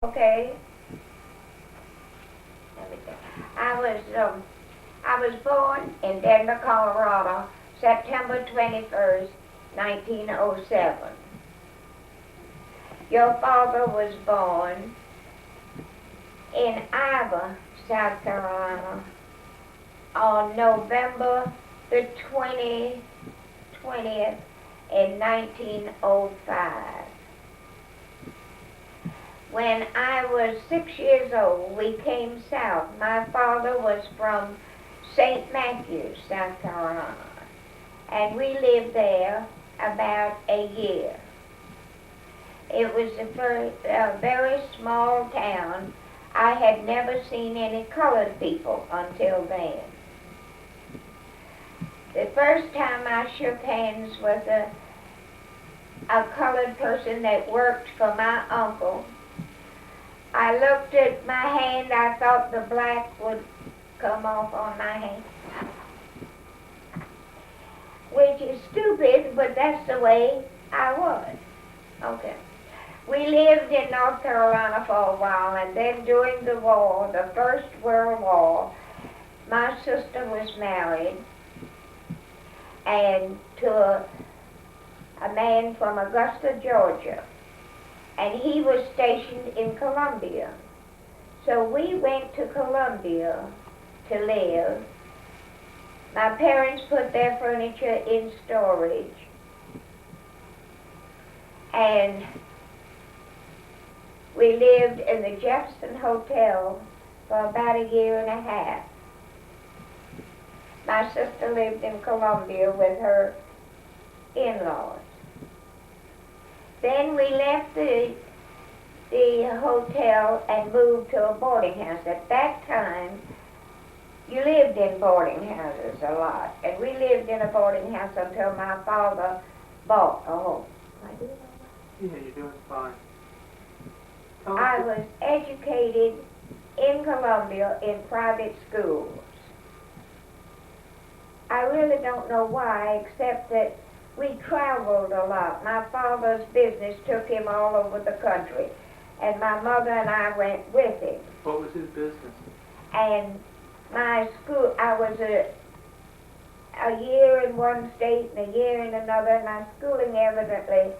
Okay. I was born in Denver, Colorado, September 21st, 1907. Your father was born in Ivor, South Carolina, on November the 20th in 1905. When I was 6 years old, we came south. My father was from St. Matthews, South Carolina, and we lived there about a year. It was a very small town. I had never seen any colored people until then. The first time I shook hands with a colored person that worked for my uncle. I looked at my hand, I thought the black would come off on my hand. Which is stupid, but that's the way I was. Okay. We lived in North Carolina for a while, and then during the war, the First World War, my sister was married and to a man from Augusta, Georgia. And he was stationed in Columbia. So we went to Columbia to live. My parents put their furniture in storage. And we lived in the Jefferson Hotel for about a year and a half. My sister lived in Columbia with her in-laws. Then we left the hotel and moved to a boarding house. At that time, you lived in boarding houses a lot. And we lived in a boarding house until my father bought a home. Am I doing all right? Yeah, you're doing fine. I was educated in Columbia in private schools. I really don't know why, except that we traveled a lot. My father's business took him all over the country, and my mother and I went with him. What was his business? And my school, I was a year in one state and a year in another, and my schooling evidently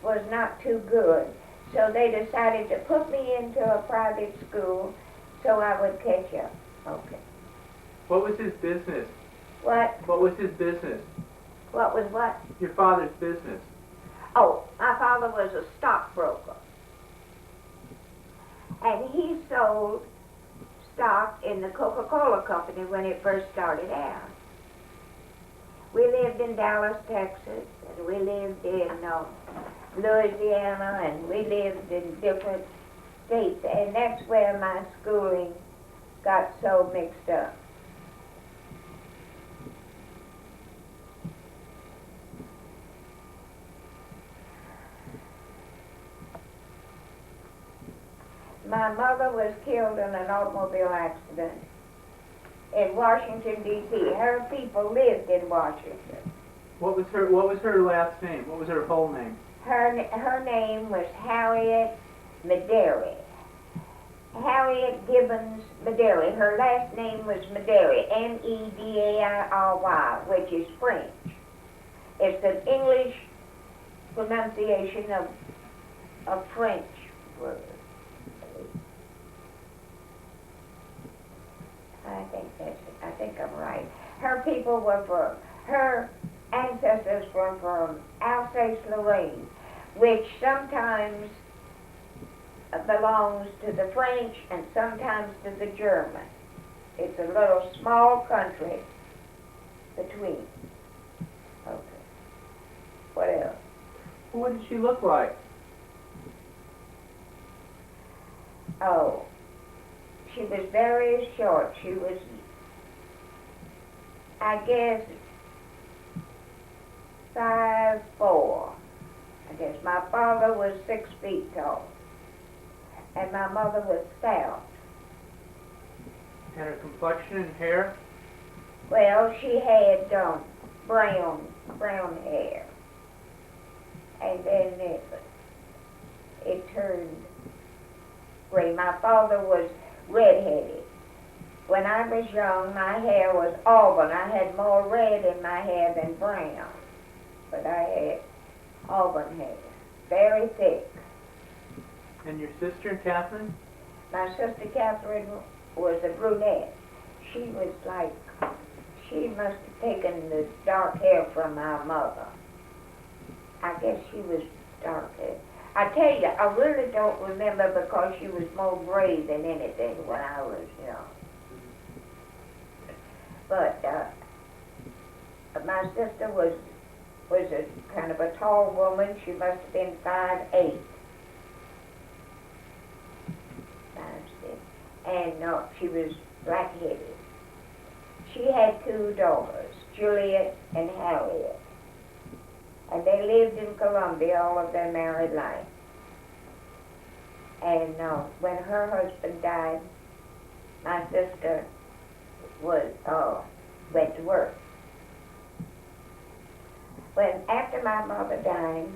was not too good. So they decided to put me into a private school so I would catch up. Okay. What was his business? What? What was his business? What was what? Your father's business. Oh, my father was a stockbroker. And he sold stock in the Coca-Cola Company when it first started out. We lived in Dallas, Texas, and we lived in Louisiana, and we lived in different states, and that's where my schooling got so mixed up. My mother was killed in an automobile accident in Washington, D.C. Her people lived in Washington. What was her last name? What was her whole name? Her name was Harriet Medary. Harriet Gibbons Medary. Her last name was Medary, Medary, which is French. It's an English pronunciation of a French word. I think I'm right. Her ancestors were from Alsace-Lorraine, which sometimes belongs to the French and sometimes to the German. It's a little small country between. Okay. What else? What did she look like? Oh, she was very short. She was, I guess, 5'4". I guess my father was 6 feet tall, and my mother was stout. And her complexion and hair? Well, she had brown hair, and then it turned gray. My father was red-headed. When I was young, my hair was auburn. I had more red in my hair than brown, but I had auburn hair, very thick. And your sister, Catherine? My sister Catherine was a brunette. She must have taken the dark hair from my mother. I guess she was dark hair. I tell you, I really don't remember because she was more gray than anything when I was young. But my sister was a kind of a tall woman. She must have been 5'8". 5'6". And she was black-headed. She had 2 daughters, Juliet and Harriet. And they lived in Columbia all of their married life. And when her husband died, my sister went to work. After my mother died,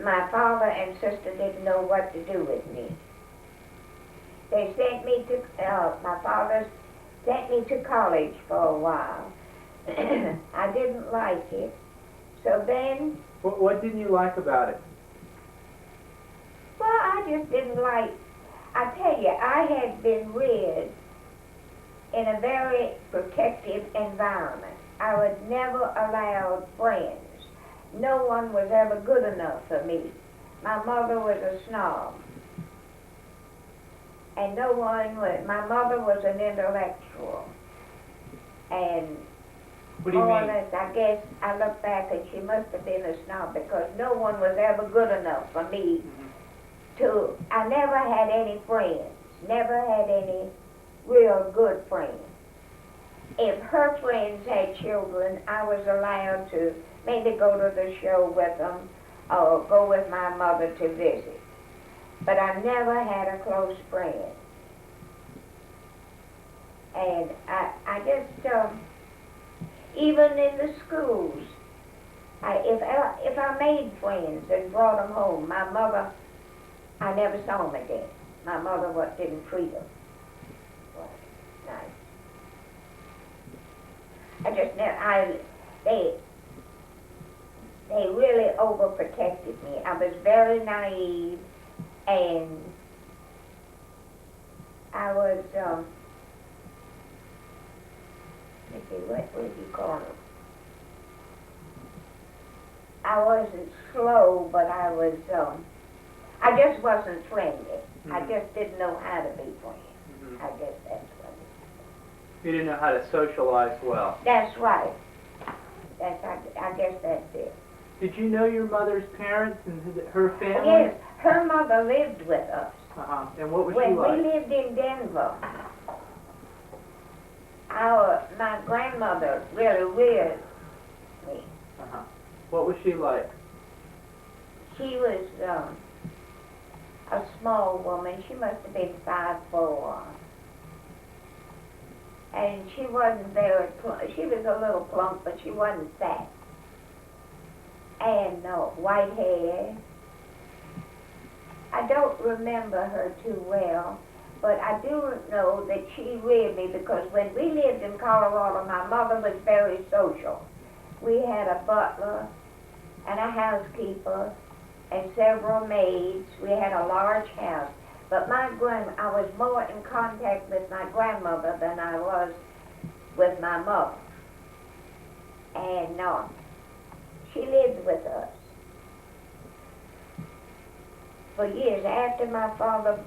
my father and sister didn't know what to do with me. They sent me to, my father sent me to college for a while. I didn't like it. So then... What didn't you like about it? Well, I just didn't like... I tell you, I had been reared in a very protective environment. I was never allowed friends. No one was ever good enough for me. My mother was a snob. And my mother was an intellectual. And what do you mean? I guess I look back and she must have been a snob because no one was ever good enough for me I never had any friends, never had any real good friends. If her friends had children, I was allowed to maybe go to the show with them or go with my mother to visit. But I never had a close friend. And I just, even in the schools, if I made friends and brought them home, my mother, I never saw them again. My mother didn't treat them nice. They really overprotected me. I was very naive, and I was, let's see, what would you call it? I wasn't slow, but I was, I just wasn't friendly. I just didn't know how to be friendly. I guess that's what it is. You didn't know how to socialize well. That's right. I guess that's it. Did you know your mother's parents and her family? Yes, her mother lived with us. And what was she like? When we lived in Denver, my grandmother really reared me. What was she like? She was a small woman. She must have been 5'4". And she wasn't very plump. She was a little plump, but she wasn't fat. And white hair. I don't remember her too well, but I do know that she reared me because when we lived in Colorado, my mother was very social. We had a butler and a housekeeper and several maids. We had a large house. But I was more in contact with my grandmother than I was with my mother. And she lived with us for years. After my father,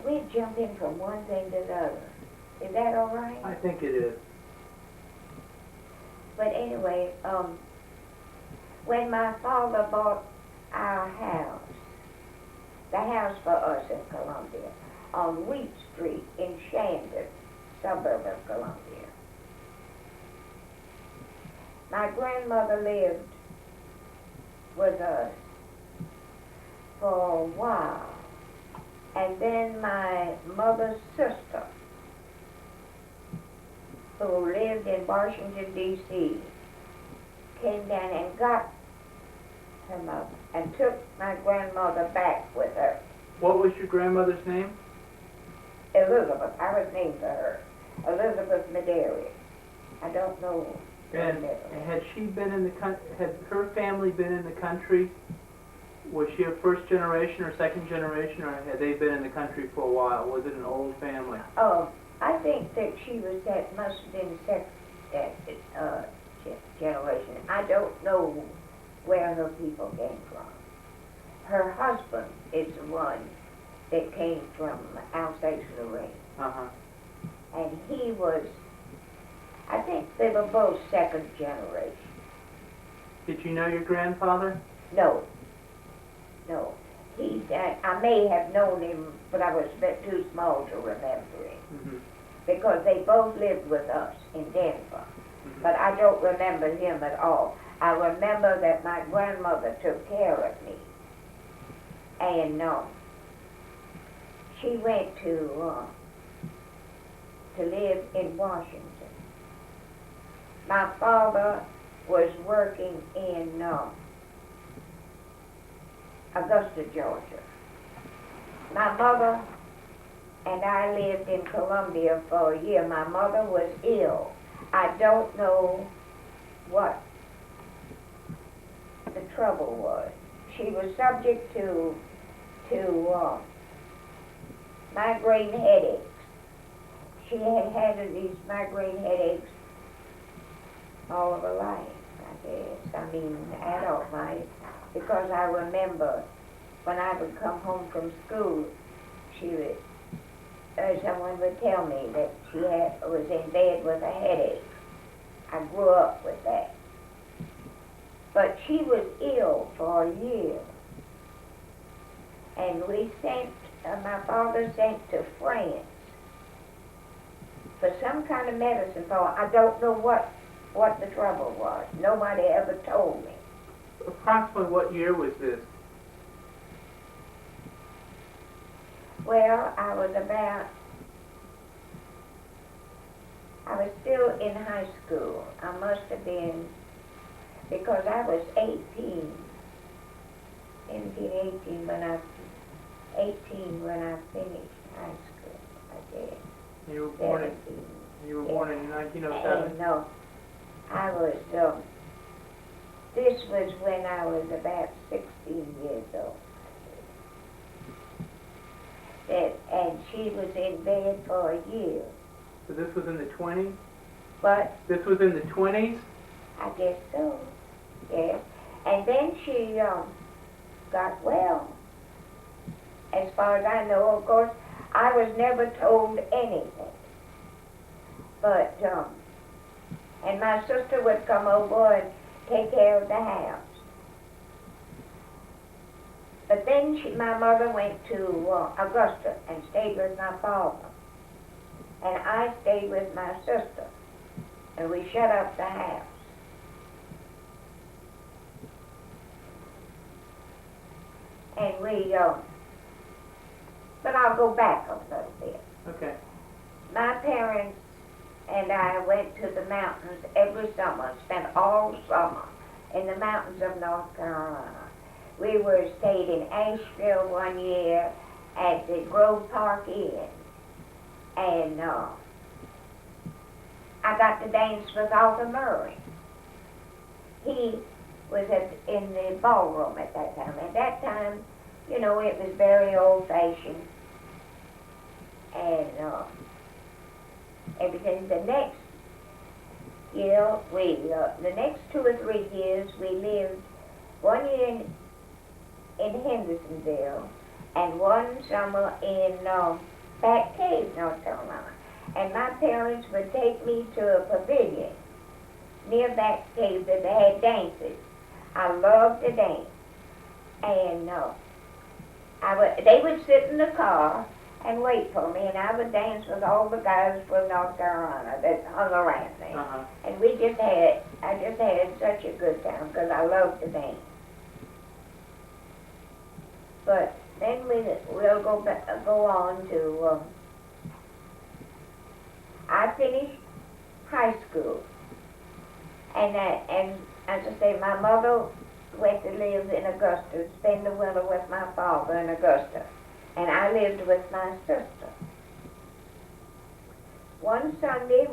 we'd jump in from one thing to the other. Is that all right? I think it is. But anyway, when my father bought our house, the house for us in Columbia, on Wheat Street in Shandon, suburb of Columbia. My grandmother lived with us for a while, and then my mother's sister, who lived in Washington, D.C., came down and got her mother and took my grandmother back with her. What was your grandmother's name? Elizabeth. I was named for her. Elizabeth Medeiros. I don't know. And had she been in the had her family been in the country? Was she a first generation or second generation, or had they been in the country for a while? Was it an old family? I think that she was that must have been second generation. I don't know where her people came from. Her husband is the one that came from Alsace-Lorraine. Uh-huh. And he was, I think they were both second generation. Did you know your grandfather? No. No. I may have known him, but I was a bit too small to remember him. Mm-hmm. Because they both lived with us in Denver. Mm-hmm. But I don't remember him at all. I remember that my grandmother took care of me. And she went to live in Washington. My father was working in Augusta, Georgia. My mother and I lived in Columbia for a year. My mother was ill. I don't know what the trouble was. She was subject to migraine headaches. She had these migraine headaches all of her life, I guess. I mean, adult life. Because I remember when I would come home from school, someone would tell me that she was in bed with a headache. I grew up with that. But she was ill for a year. And my father sent to France for some kind of medicine for her. I don't know what the trouble was. Nobody ever told me. Approximately what year was this? Well, I was still in high school. I must have been, because I was 18 when I finished high school, I guess. You were born in 1907? No, I was, this was when I was about 16 years old. And she was in bed for a year. So this was in the 20s? But This was in the 20s? I guess so, yes. And then she got well. As far as I know, of course, I was never told anything. But, and my sister would come over and take care of the house. But then my mother went to Augusta and stayed with my father. And I stayed with my sister. And we shut up the house. And but I'll go back a little bit. Okay. My parents and I went to the mountains every summer, spent all summer in the mountains of North Carolina. We stayed in Asheville one year at the Grove Park Inn. And I got to dance with Arthur Murray. He was in the ballroom at that time. At that time, it was very old-fashioned. And everything. The next year, the next 2 or 3 years, we lived 1 year in Hendersonville and one summer in Back Cave, North Carolina. And my parents would take me to a pavilion near Back Cave that they had dances. I loved to dance. And they would sit in the car and wait for me, and I would dance with all the guys from North Carolina that hung around me. Uh-huh. And I just had such a good time because I loved to dance. But then we'll go on to, I finished high school. And as I say, my mother went to live in Augusta, spend the winter with my father in Augusta. and I lived with my sister. One Sunday,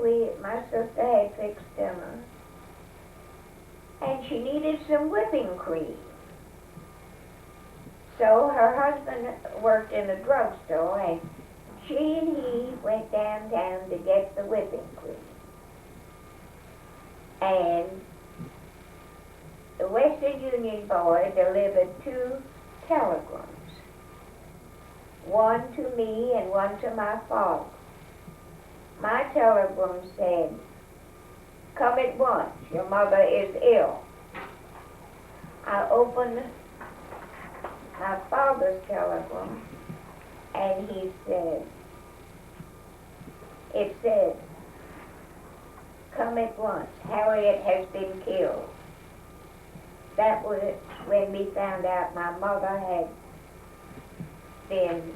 my sister had fixed dinner, and she needed some whipping cream. So her husband worked in a drugstore, and she and he went downtown to get the whipping cream. And the Western Union boy delivered 2 telegrams, one to me and one to my father. My telegram said, "Come at once, your mother is ill." I opened my father's telegram, and it said, "Come at once, Harriet has been killed." That was when we found out my mother had been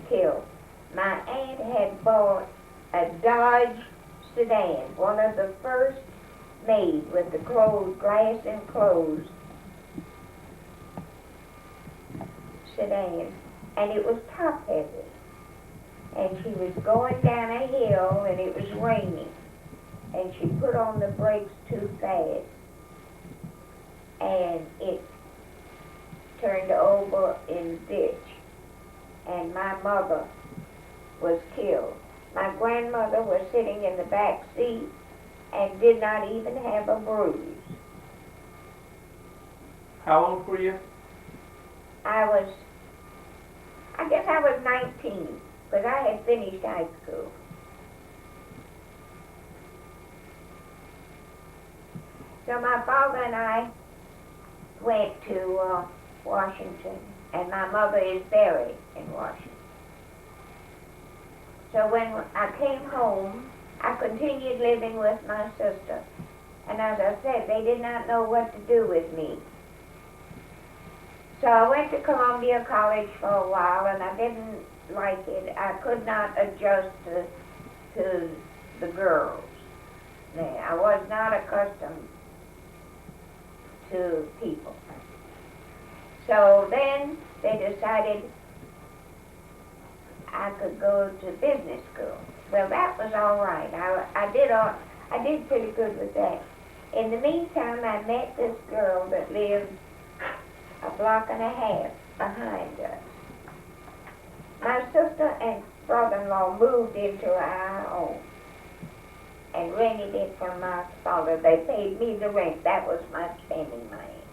killed. My aunt had bought a Dodge sedan, one of the first made with the glass enclosed sedan, and it was top heavy. And she was going down a hill, and it was raining, and she put on the brakes too fast, and it turned over in the ditch, and my mother was killed. My grandmother was sitting in the back seat and did not even have a bruise. How old were you? I guess I was 19, because I had finished high school. So my father and I went to Washington, and my mother is buried in Washington. So when I came home, I continued living with my sister. And as I said, they did not know what to do with me. So I went to Columbia College for a while, and I didn't like it. I could not adjust to the girls there. I was not accustomed to people. So then they decided I could go to business school. Well, that was all right. I did pretty good with that. In the meantime, I met this girl that lived a block and a half behind us. My sister and brother-in-law moved into our home and rented it from my father. They paid me the rent. That was my spending money.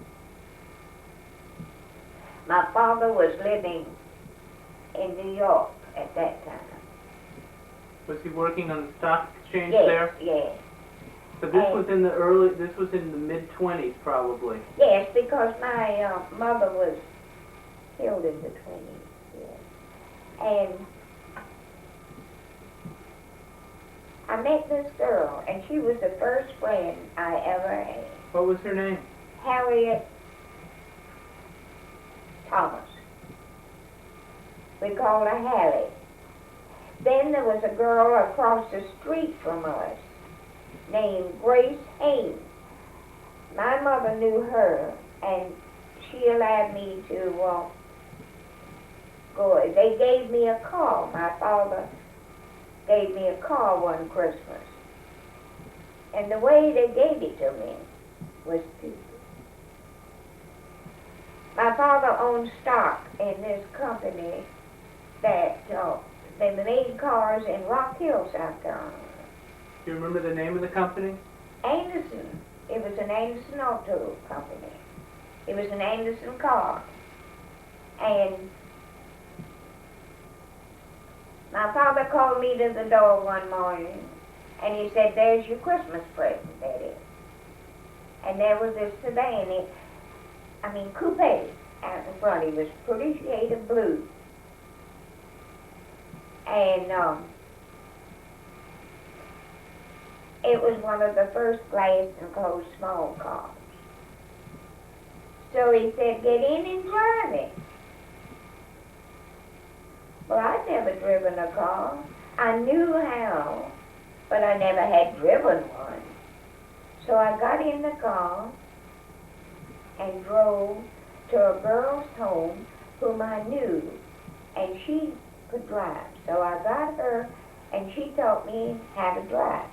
My father was living in New York at that time. Was he working on the stock exchange Yes, there? yes. So this was in the mid-20s probably. Yes, because my mother was killed in the 20s, yes. And I met this girl, and she was the first friend I ever had. What was her name? Harriet Thomas. We called her Hallie. Then there was a girl across the street from us named Grace Haynes. My mother knew her, and she allowed me to go. They gave me a car. My father gave me a car one Christmas. And the way they gave it to me was stupid. My father owned stock in this company that they made cars in Rock Hill, South Carolina. Do you remember the name of the company? Anderson. It was an Anderson Auto Company. It was an Anderson car. And my father called me to the door one morning, and he said, "There's your Christmas present, Eddie." And there was this sedan, coupe out in front. It was pretty shade of blue. And it was one of the first glass enclosed small cars. So he said, "Get in and drive it." Well, I'd never driven a car. I knew how, but I never had driven one. So I got in the car and drove to a girl's home whom I knew, and she could drive. So I got her, and she taught me how to drive.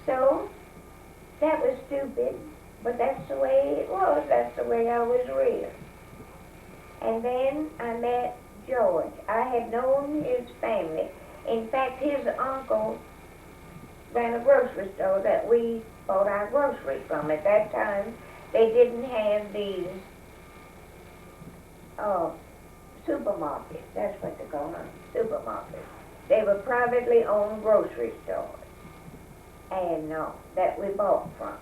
So that was stupid, but that's the way it was. That's the way I was reared. And then I met George. I had known his family. In fact, his uncle ran a grocery store that we bought our groceries from. At that time, they didn't have these supermarkets. That's what they call them, supermarkets. They were privately owned grocery stores, and that we bought from.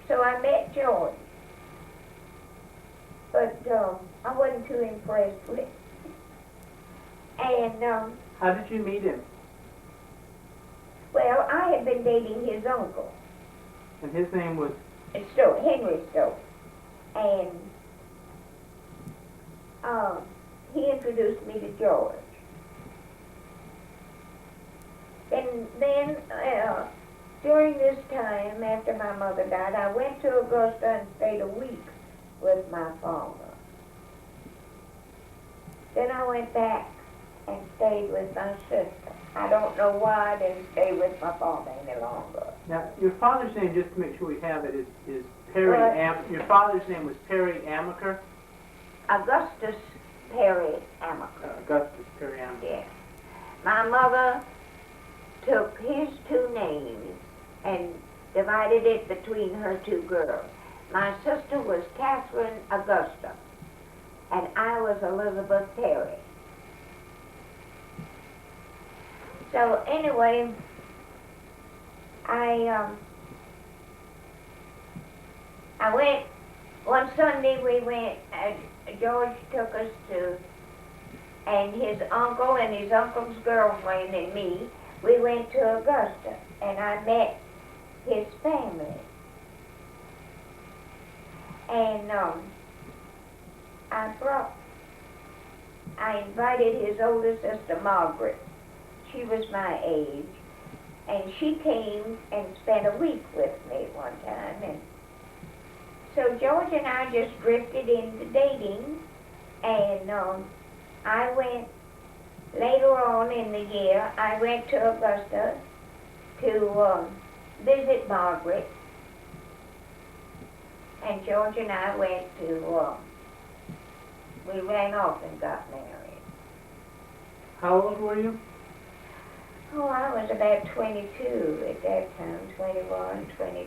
So I met George, but I wasn't too impressed with him. And How did you meet him? well, I had been dating his uncle, And his name was? Stokes, Henry Stokes, and he introduced me to George. And then during this time, after my mother died, I went to Augusta and stayed a week with my father. Then I went back and stayed with my sister. I don't know why I didn't stay with my father any longer. Now, your father's name, just to make sure we have it, is Perry. Your father's name was Perry Amaker? Augustus Perry Amaker. Augustus Perry Amaker. Yes. My mother took his two names and divided it between her two girls. My sister was Catherine Augusta, and I was Elizabeth Perry. So anyway, I went, one Sunday we went, George took us to, and his uncle and his uncle's girlfriend and me, we went to Augusta, and I met his family. And I invited his older sister, Margaret. She was my age, and she came and spent a week with me one time. And so George and I just drifted into dating, and I went, later on in the year, I went to Augusta to visit Margaret, and George and I went to, we ran off and got married. How old were you? Oh, I was about 22 at that time, 21, 22.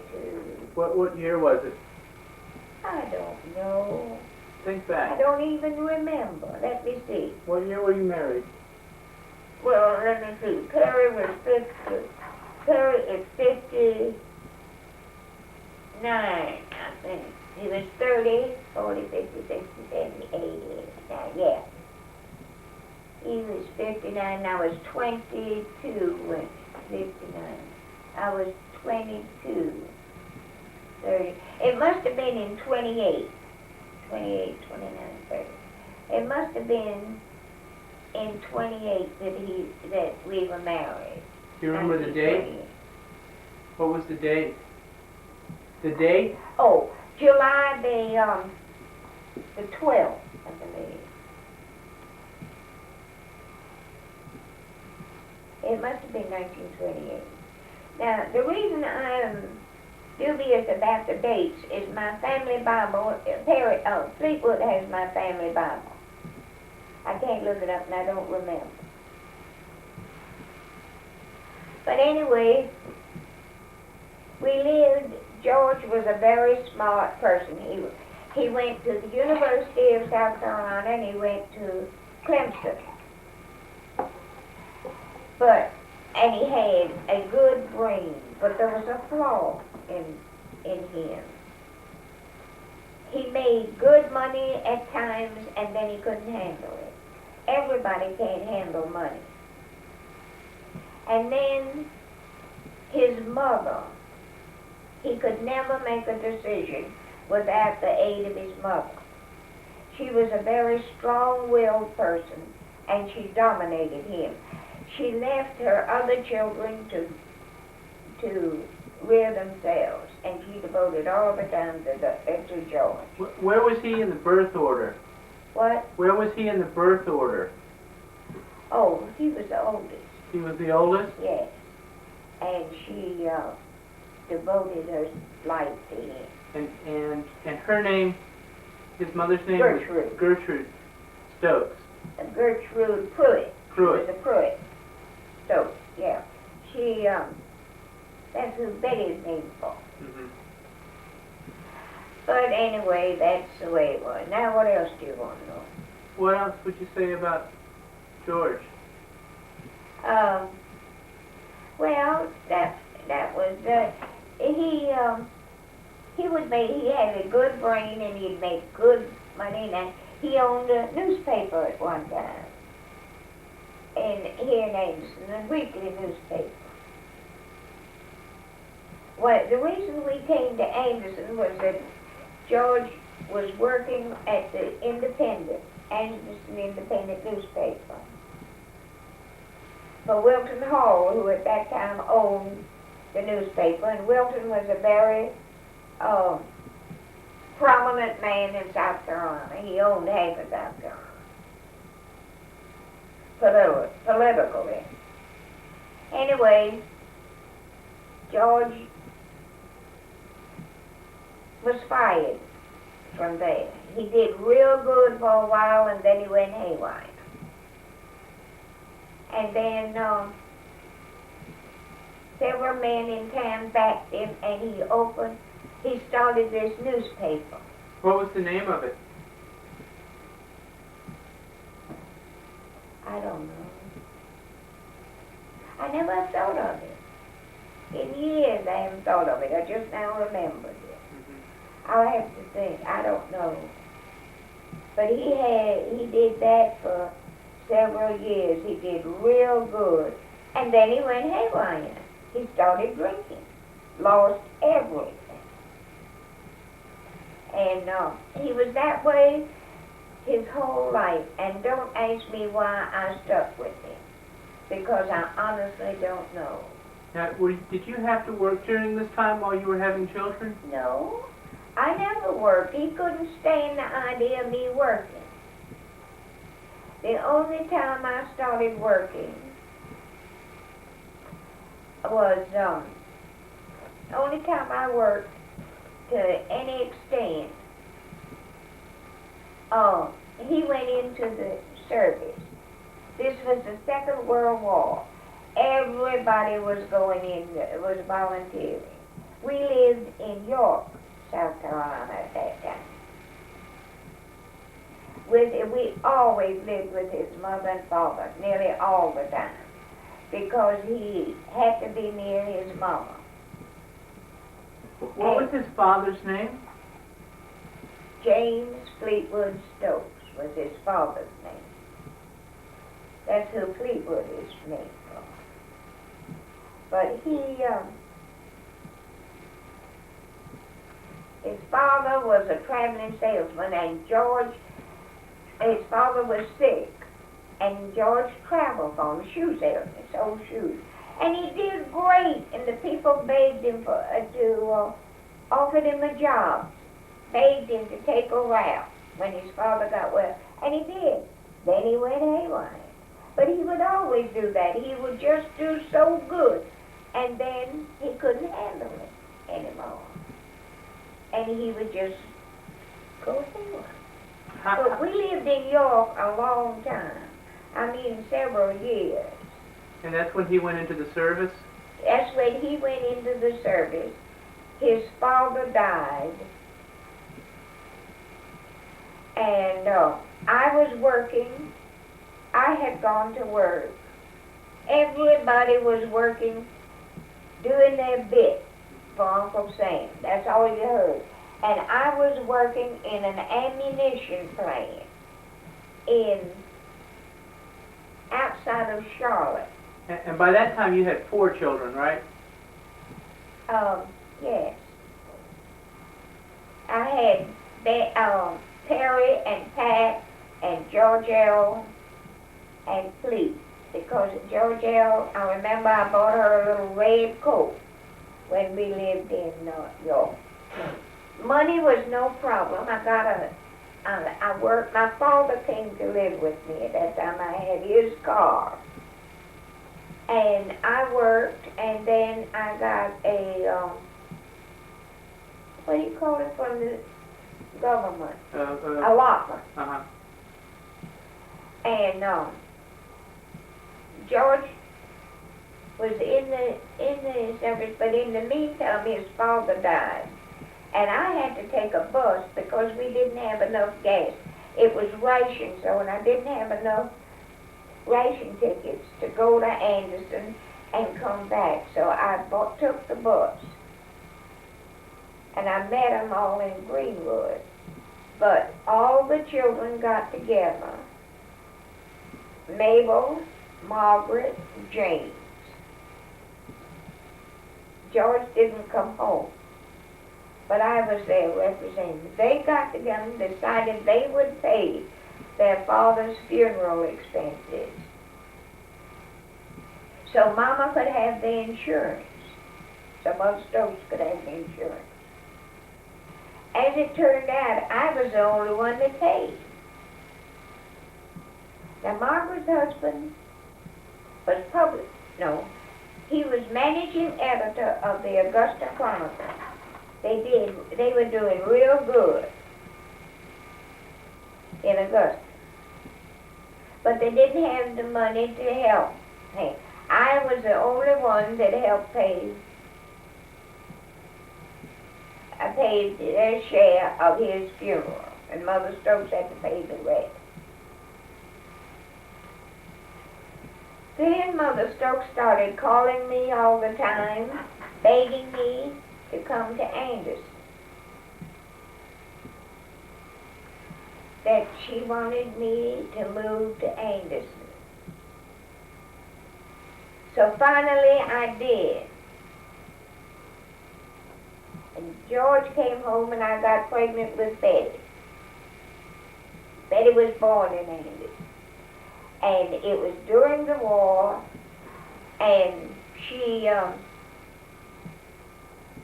What year was it? I don't know. Think I back. don't even remember. Let me see. What year were you married? Well, let me see. Perry was 50. Perry is 59, I think. He was 30, 40, 50, 60, 70, 80, 89, yeah. He was 59, I was 22 when 59. I was 22, 30. It must have been in 28, 29, 30. It must have been in 28 that we were married. Do you remember the date? 1928. What was the date? The date? Oh, July the 12th, I believe. It must have been 1928. Now, the reason I'm dubious about the dates is my family Bible, Fleetwood has my family Bible. I can't look it up and I don't remember. But anyway, George was a very smart person. He went to the University of South Carolina and he went to Clemson. And he had a good brain, but there was a flaw in him. He made good money at times and then he couldn't handle it. Everybody can't handle money. And then his mother, he could never make a decision without the aid of his mother. She was a very strong-willed person and she dominated him. She left her other children to rear themselves, and she devoted all the time to George. Where was he in the birth order? What? Where was he in the birth order? Oh, he was the oldest. He was the oldest? Yes. And she devoted her life to him. And her name, his mother's name Gertrude. was Gertrude Stokes. Gertrude Pruitt. Pruitt. She was a Pruitt. Stokes, yeah. She, that's who Betty's name for. Mm-hmm. But anyway, that's the way it was. Now, what else do you want to know? What else would you say about George? Well, that was he had a good brain and he'd make good money. Now he owned a newspaper at one time here in Anderson, a weekly newspaper. Well, the reason we came to Anderson was that George was working at the Anderson Independent newspaper for Wilton Hall, who at that time owned the newspaper, and Wilton was a very prominent man in South Carolina. He owned half of South Carolina, politically. Anyway, George was fired from there. He did real good for a while, and then he went haywire. And then several men in town backed him, and he started this newspaper. What was the name of it? I don't know. I never thought of it. In years I haven't thought of it. I just now remembered it. Mm-hmm. I'll have to think. I don't know. But he did that for several years. He did real good. And then he went haywire. He started drinking. Lost everything. And he was that way his whole life. And don't ask me why I stuck with him. Because I honestly don't know. Now, did you have to work during this time while you were having children? No. I never worked. He couldn't stand the idea of me working. The only time I started working was, the only time I worked to any extent, he went into the service. This was the Second World War. Everybody was going in, was volunteering. We lived in York, South Carolina at that time. We always lived with his mother and father, nearly all the time, because he had to be near his mama. What was his father's name? James Fleetwood Stokes was his father's name. That's who Fleetwood is named from. But his father was a traveling salesman, and his father was sick, and George traveled for him, shoe salesman, sold shoes. And he did great, and the people begged him offered him a job, begged him to take over out when his father got well, and he did. Then he went haywire. But he would always do that. He would just do so good, and then he couldn't handle it anymore. And he would just go haywire. But we lived in York a long time. I mean, several years. And that's when he went into the service? That's when he went into the service. His father died. And I was working. I had gone to work. Everybody was working, doing their bit for Uncle Sam. That's all you heard. And I was working in an ammunition plant outside of Charlotte. And by that time you had 4 children, right? Yes. I had Perry and Pat and Georgelle and Fleet. Because Georgelle, I remember I bought her a little red coat. when we lived in York. Money was no problem. I worked. My father came to live with me at that time. I had his car. And I worked, and then I got a, what do you call it from the government? Allotment. Uh-huh. And George was in the service, but in the meantime, his father died. And I had to take a bus because we didn't have enough gas. It was ration, so and I didn't have enough ration tickets to go to Anderson and come back. So I took the bus. And I met them all in Greenwood. But all the children got together. Mabel, Margaret, James. George didn't come home, but I was there representing. They got together and decided they would pay their father's funeral expenses. So Mama could have the insurance. So Mother Stokes could have the insurance. As it turned out, I was the only one that paid. Now Margaret's husband was he was managing editor of the Augusta Chronicle. They were doing real good in Augusta. But they didn't have the money to help pay. I was the only one that helped pay. I paid their share of his funeral, and Mother Stokes had to pay the rest. Then Mother Stokes started calling me all the time, begging me to come to Anderson. That she wanted me to move to Anderson. So finally I did. And George came home and I got pregnant with Betty. Betty was born in Anderson. And it was during the war, and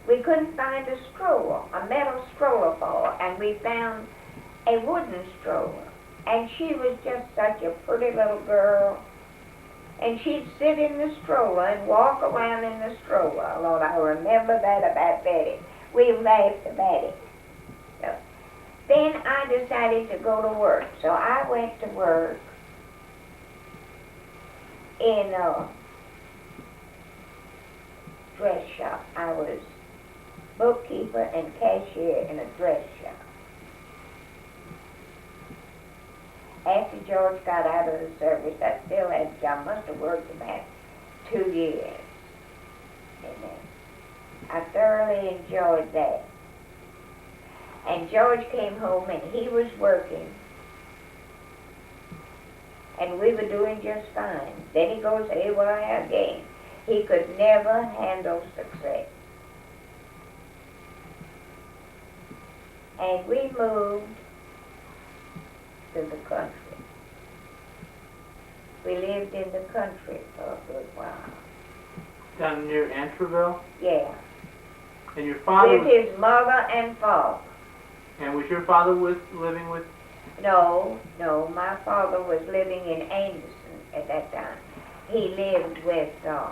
we couldn't find a stroller, a metal stroller for her, and we found a wooden stroller. And she was just such a pretty little girl. And she'd sit in the stroller and walk around in the stroller. Lord, I remember that about Betty. We laughed about it. So, then I decided to go to work. So I went to work in a dress shop. I was bookkeeper and cashier in a dress shop. After George got out of the service, I still had a job. Must have worked about 2 years. And I thoroughly enjoyed that. And George came home and he was working. And we were doing just fine. Then he goes haywire again. He could never handle success. And we moved to the country. We lived in the country for a good while. Down near Antwerville? Yeah. And your father with his mother and father. And was your father living with? No, my father was living in Anderson at that time. He lived with a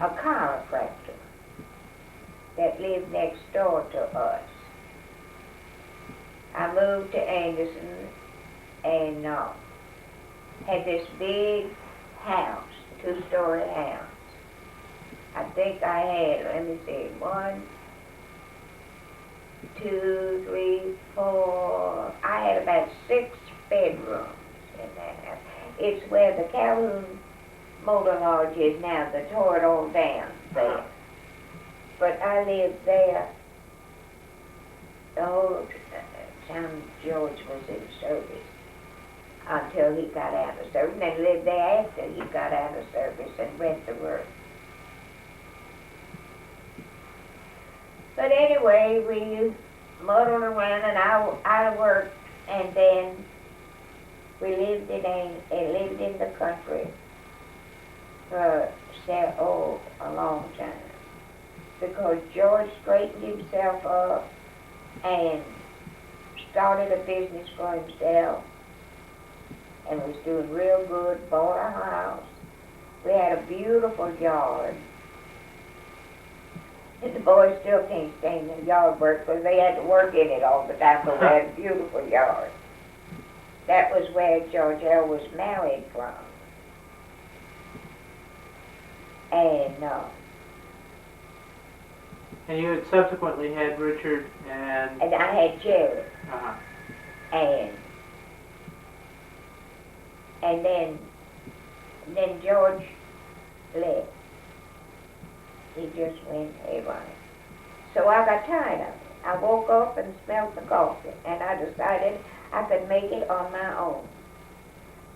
chiropractor that lived next door to us. I moved to Anderson and had this big house, 2-story house. I think I had, let me see, 1, 2, 3, 4. I had about 6 bedrooms in that house. It's where the Calhoun Motor Lodge is now. They tore it all down there. But I lived there the whole time George was in service until he got out of service. And then lived there after he got out of service and went to work. But anyway, we muddled around and I worked, and then we lived in the country for a long time. because George straightened himself up and started a business for himself and was doing real good, bought a house. We had a beautiful yard. And the boys still can't stand the yard work because they had to work in it all the time, but we had a beautiful yard. That was where George L. was married from. And you had subsequently had Richard and... I had Jerry. Uh-huh. And then George left. He just went haywire. So I got tired of it. I woke up and smelled the coffee, and I decided I could make it on my own.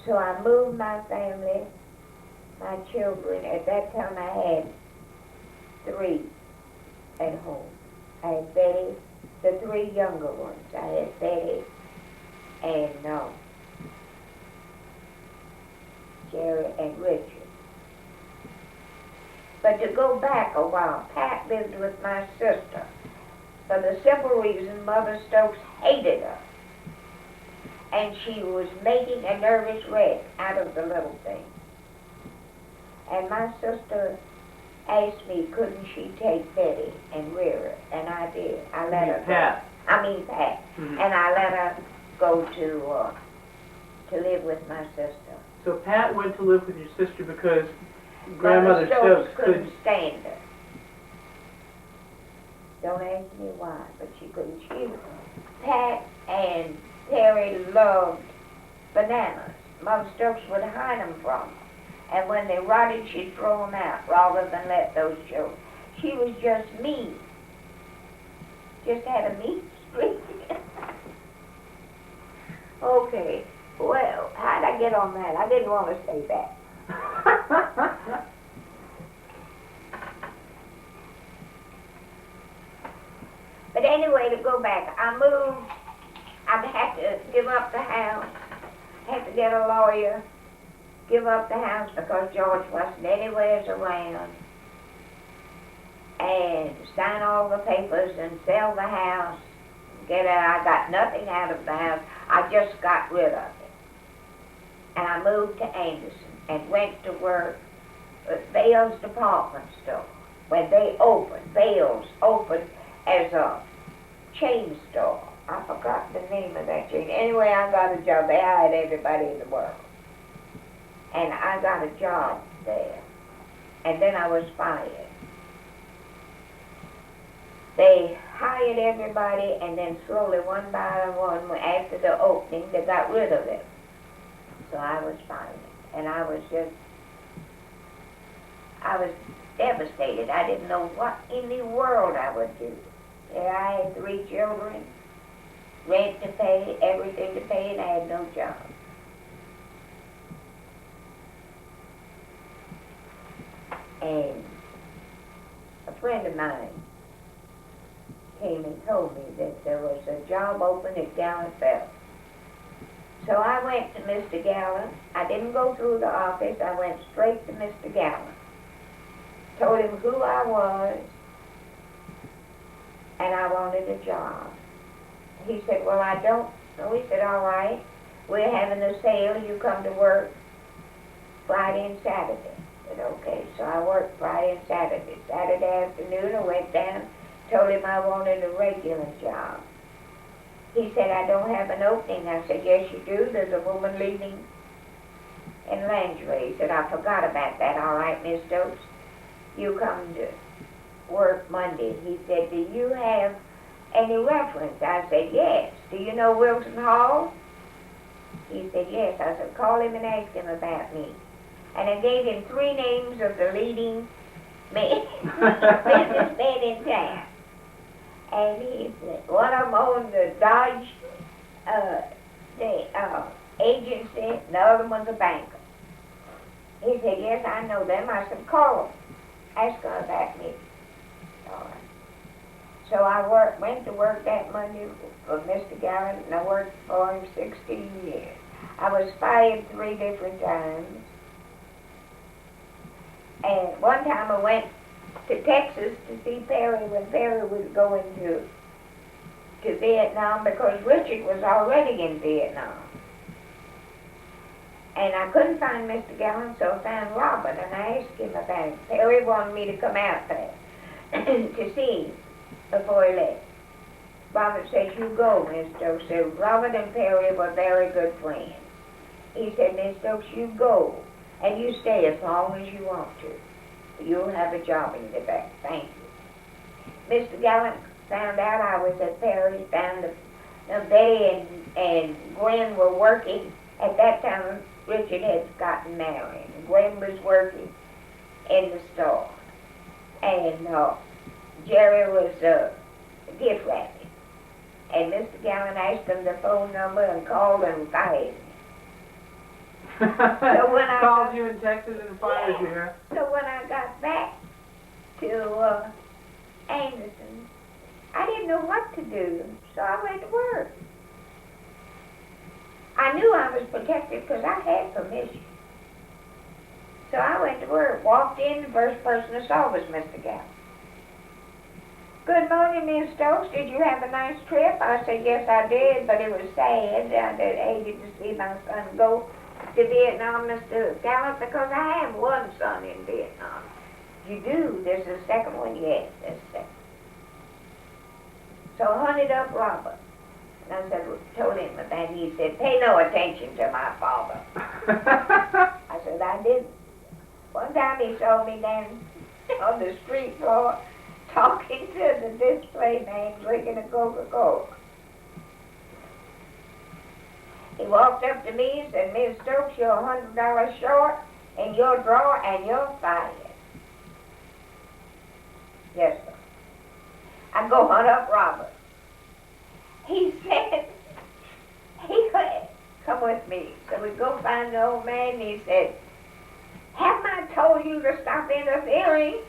So I moved my family, my children. At that time I had 3 at home. I had Betty, the 3 younger ones. I had Betty and Jerry and Richard. But to go back a while, Pat lived with my sister for the simple reason Mother Stokes hated her. And she was making a nervous wreck out of the little thing. And my sister asked me, couldn't she take Betty and rear her? And I did. I let her Pat. go. I mean Pat. Mm-hmm. And I let her go to live with my sister. So Pat went to live with your sister because Grandmother Stokes Stokes couldn't stand her. Don't ask me why, but she couldn't. Pat and Terry loved bananas. Mother Stokes would hide them from her. And when they rotted, she'd throw them out rather than let those children. She was just mean. Just had a mean streak. Okay, well, how'd I get on that? I didn't want to say that. But anyway, to go back, I moved. I had to give up the house. Had to get a lawyer. Give up the house because George wasn't anywhere around. And sign all the papers and sell the house. Get out. I got nothing out of the house. I just got rid of it. And I moved to Anderson and went to work at Bale's department store. When they opened, Bale's opened as a chain store. I forgot the name of that chain. Anyway, I got a job. They hired everybody in the world. And I got a job there. And then I was fired. They hired everybody, and then slowly, one by one, after the opening, they got rid of them. So I was fired. And I was devastated. I didn't know what in the world I would do. There I had 3 children, rent to pay, everything to pay, and I had no job. And a friend of mine came and told me that there was a job open at Gallenfeld. So I went to Mr. Gallen. I didn't go through the office. I went straight to Mr. Gallen. Told him who I was, and I wanted a job. He said, well, I don't know. He said, all right, we're having a sale. You come to work Friday and Saturday. I said, okay. So I worked Friday and Saturday. Saturday afternoon, I went down, told him I wanted a regular job. He said, I don't have an opening. I said, yes, you do. There's a woman leaving in lingerie. He said, I forgot about that. All right, Miss Stokes, you come to work Monday. He said, do you have any reference? I said, yes. Do you know Wilson Hall? He said, yes. I said, call him and ask him about me. And I gave him 3 names of the leading businessmen in town. And he said, one of them owned the Dodge agency, and the other one's a banker. He said, yes, I know them. I said, call them. Ask them about me. All right. So I went to work that Monday for Mr. Gallen, and I worked for him 16 years. I was fired 3 different times. And one time I went to Texas to see Perry when Perry was going to Vietnam because Richard was already in Vietnam. And I couldn't find Mr. Gallant, so I found Robert, and I asked him about it. Perry wanted me to come out there to see him before he left. Robert said, you go, Miss Stokes. So Robert and Perry were very good friends. He said, Miss Stokes, you go, and you stay as long as you want to. You'll have a job in the back. Thank you. Mr. Gallant found out I was at Perry, found that Betty and Gwen were working. At that time, Richard had gotten married. Gwen was working in the store. And Jerry was gift wrapping. And Mr. Gallant asked him the phone number and called and fired me. So when I called you in Texas and fired you, huh? So when I got back to Anderson, I didn't know what to do, so I went to work. I knew I was protected because I had permission. So I went to work, walked in, the first person I saw was Mr. Gallant. Good morning, Miss Stokes. Did you have a nice trip? I said, yes, I did, but it was sad. I hated to see my son go to Vietnam, Mr. Gallant, because I have one son in Vietnam. You do? There's a second one? Yes, there's a second. So I hunted up Robert. And I said, told him that. He said, pay no attention to my father. I said, I didn't. One time he saw me down on the street floor talking to the display man drinking a Coca-Cola. He walked up to me and said, Miss Stokes, you're $100 short in your drawer and you're fired. Yes, sir. I go hunt up Robert. He said, come with me. So we go find the old man and he said, haven't I told you to stop interfering?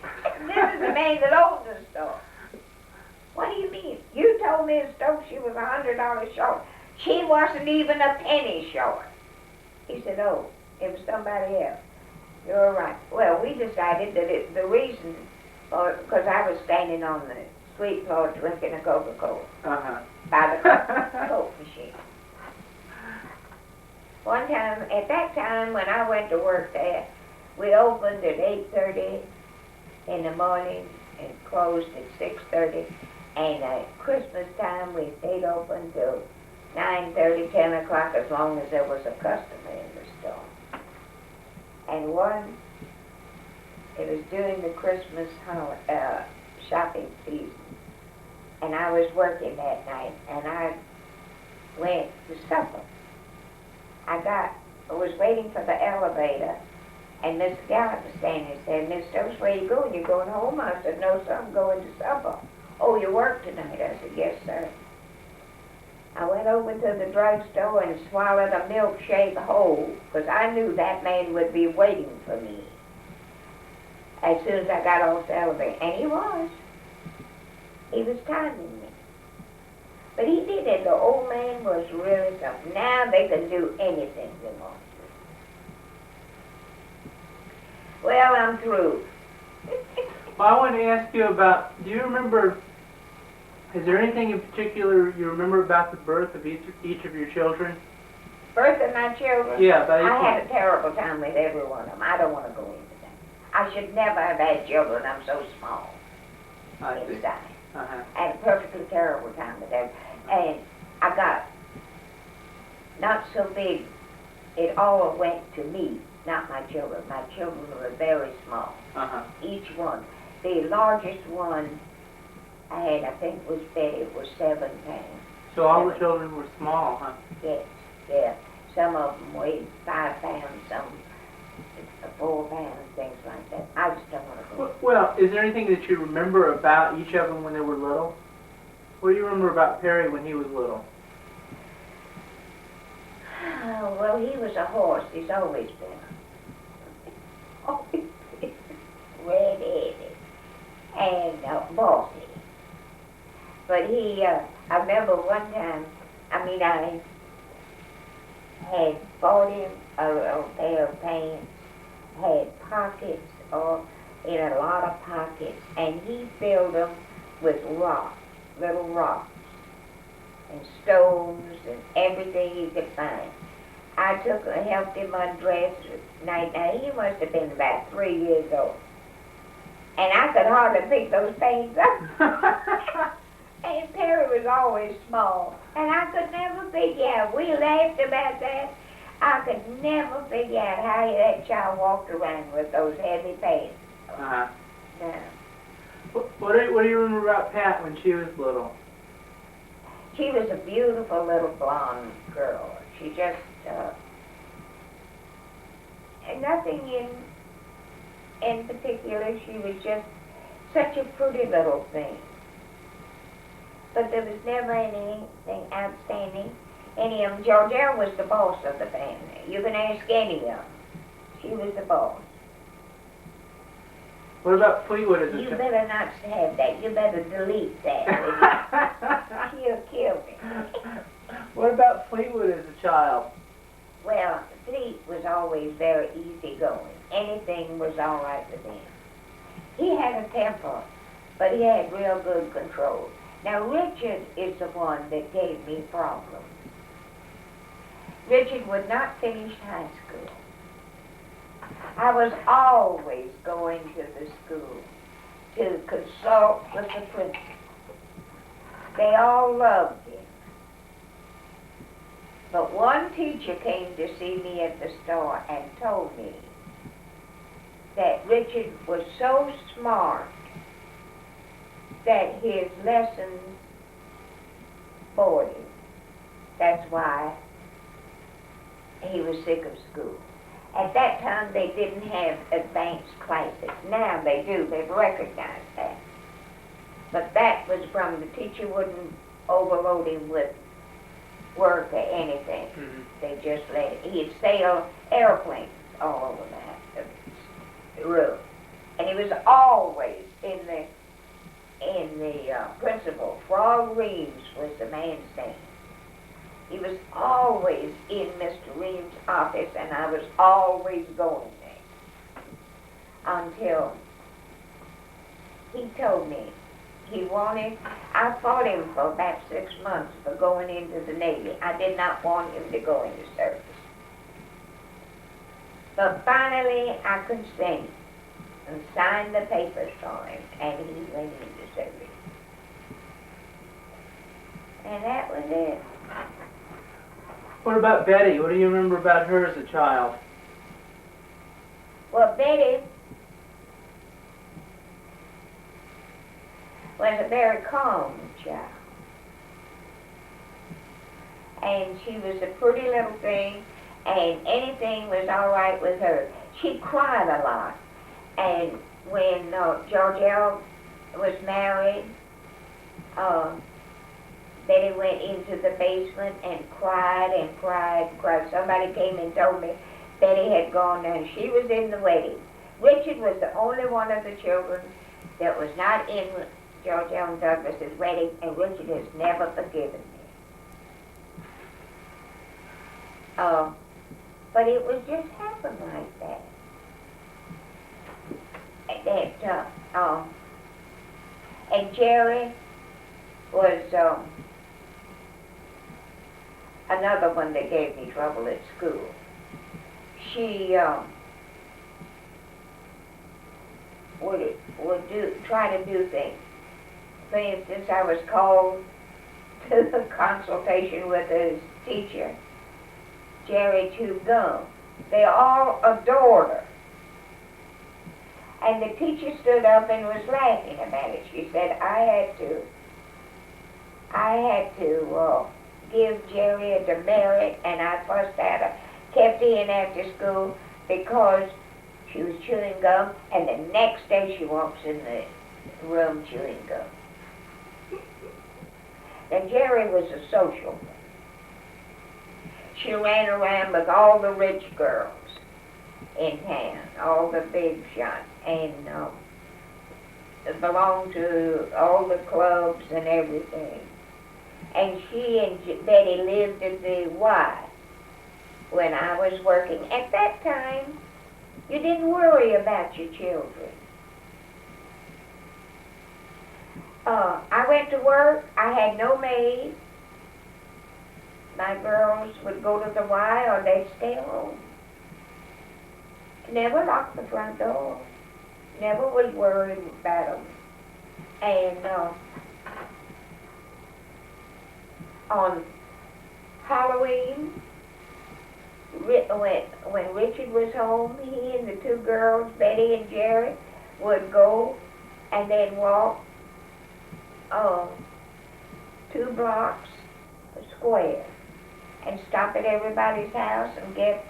This is the man that owns the store. What do you mean? You told Miss Stokes she was $100 short. She wasn't even a penny short. He said, oh, it was somebody else. You're right. Well, we decided that the reason, because I was standing on the street floor drinking a Coca-Cola by the Coke machine. One time, at that time when I went to work there, we opened at 8:30 in the morning and closed at 6:30. And at Christmas time, we stayed open till 9:30, 10 o'clock, as long as there was a customer in the store. And it was during the Christmas shopping season, and I was working that night, and I went to supper. I was waiting for the elevator, and Mr. Gallant was standing there saying, Miss Stokes, where you going? You going home? I said, no, sir, I'm going to supper. Oh, you work tonight? I said, yes, sir. I went over to the drugstore and swallowed a milkshake whole, because I knew that man would be waiting for me as soon as I got off the elevator. And he was. He was timing me. But he did it. The old man was really something. Now they can do anything they want to. Well, I'm through. Well, I want to ask you about, do you remember, is there anything in particular you remember about the birth of each of your children? Birth of my children? Yeah, about each I had a terrible time with every one of them. I don't want to go into that. I should never have had children. I'm so small. Inside. I had a perfectly terrible time with them. And I got not so big. It all went to me, not my children. My children were very small. Each one. The largest one I had, I think, was Betty, was 7 pounds. So all the children were small, huh? Yes, yeah. Some of them weighed 5 pounds, some 4 pounds, things like that. I just don't want to go. Well, is there anything that you remember about each of them when they were little? What do you remember about Perry when he was little? Oh, well, he was a horse. He's always been. Always been red-headed and bossy. But I remember one time, I had bought him a pair of pants, had pockets, in a lot of pockets, and he filled them with rocks, little rocks, and stones, and everything he could find. I helped him undress at night. Now, he must have been about 3 years old. And I could hardly pick those things up. And Perry was always small. And I could never figure out, we laughed about that. I could never figure out how that child walked around with those heavy pants. Uh-huh. No. What do you remember about Pat when she was little? She was a beautiful little blonde girl. She just, and nothing in particular. She was just such a pretty little thing. But there was never anything outstanding. Any of them. Georgette was the boss of the family. You can ask any of them. She was the boss. What about Fleetwood as a You child? better not have that. You better delete that. She'll kill me. What about Fleetwood as a child? Well, Fleet was always very easygoing. Anything was all right with him. He had a temper, but he had real good control. Now, Richard is the one that gave me problems. Richard would not finish high school. I was always going to the school to consult with the principal. They all loved him. But one teacher came to see me at the store and told me that Richard was so smart that his lessons bored him. That's why he was sick of school. At that time, they didn't have advanced classes. Now they do. They've recognized that. But that was from the teacher wouldn't overload him with work or anything. Mm-hmm. They just let he'd sail airplanes all over the room. And he was always in the principal. Frog Reeves was the man's name. He was always in Mr. Reeves' office, and I was always going there. Until he told me I fought him for about 6 months for going into the Navy. I did not want him to go into service. But finally, I consented and signed the papers for him, and he went into service. And that was it. What about Betty? What do you remember about her as a child? Well, Betty was a very calm child. And she was a pretty little thing, and anything was all right with her. She cried a lot. And when Georgette was married, Betty went into the basement and cried and cried and cried. Somebody came and told me Betty had gone and she was in the wedding. Richard was the only one of the children that was not in Georgette and Douglas's wedding, and Richard has never forgiven me. But it was just happened like that. And Jerry was another one that gave me trouble at school. She would try to do things. For instance, I was called to the consultation with his teacher, Jerry Chew Gum. They all adored her. And the teacher stood up and was laughing about it. She said, I had to give Jerry a demerit, and I fussed at her, kept her in after school because she was chewing gum, and the next day she walks in the room chewing gum. And Jerry was a social. She ran around with all the rich girls in town, all the big shots, and belonged to all the clubs and everything. And she and Betty lived at the Y when I was working. At that time, you didn't worry about your children. I went to work. I had no maid. My girls would go to the Y or they'd stay home. Never locked the front door. Never was worried about them. And on Halloween, when Richard was home, he and the two girls, Betty and Jerry, would go and they'd walk 2 blocks square and stop at everybody's house and get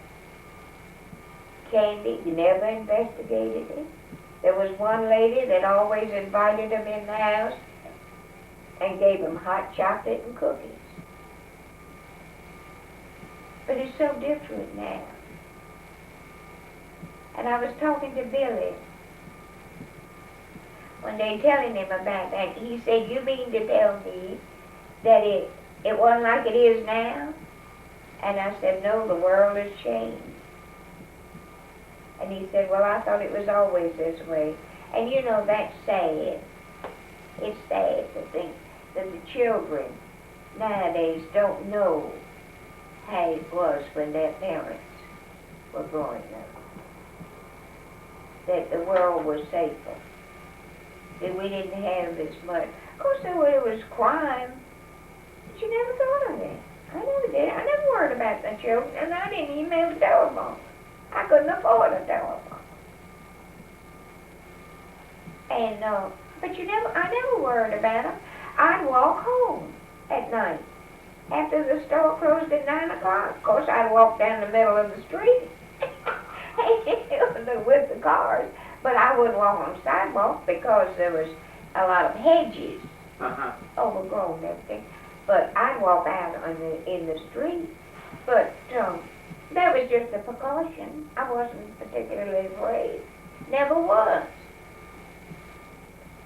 candy. You never investigated it. There was one lady that always invited them in the house and gave them hot chocolate and cookies. But it's so different now. And I was talking to Billy when they telling him about that. He said, "You mean to tell me that it wasn't like it is now?" And I said, "No, the world has changed." And he said, "Well, I thought it was always this way." And you know, that's sad. It's sad to think that the children nowadays don't know how it was when their parents were growing up. That the world was safer. That we didn't have as much. Of course, there was crime, but you never thought of it. I never did. I never worried about the children, and I didn't even have a telephone. I couldn't afford a telephone. And but I never worried about them. I'd walk home at night after the store closed at 9 o'clock. Of course, I'd walk down the middle of the street with the cars, but I wouldn't walk on the sidewalk because there was a lot of hedges overgrown and everything. But I'd walk out in the street. But that was just a precaution. I wasn't particularly afraid. Never was.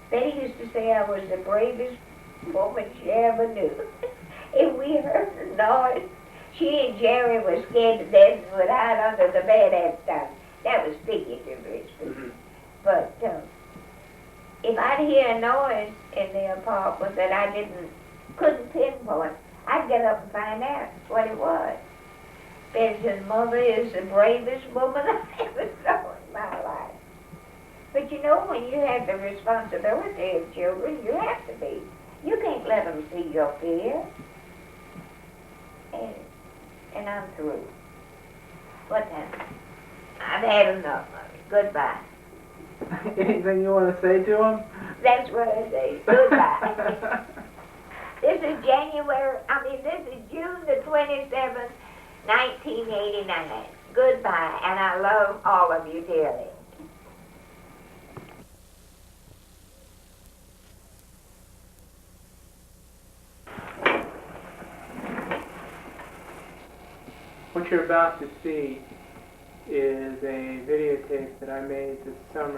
Betty used to say I was the bravest woman she ever knew. If we heard the noise, she and Jerry were scared to death and would hide under the bed half the time. That was figuratively speaking. But if I'd hear a noise in the apartment that I couldn't pinpoint, I'd get up and find out what it was. Betty said, "Mother is the bravest woman I ever saw in my life." But you know, when you have the responsibility of children, you have to be. You can't let them see your fear. And I'm through. What time? I've had enough of it. Goodbye. Anything you want to say to him? That's what I say. Goodbye. This is June the 27th, 1989. Goodbye, and I love all of you dearly. What you're about to see is a videotape that I made this summer.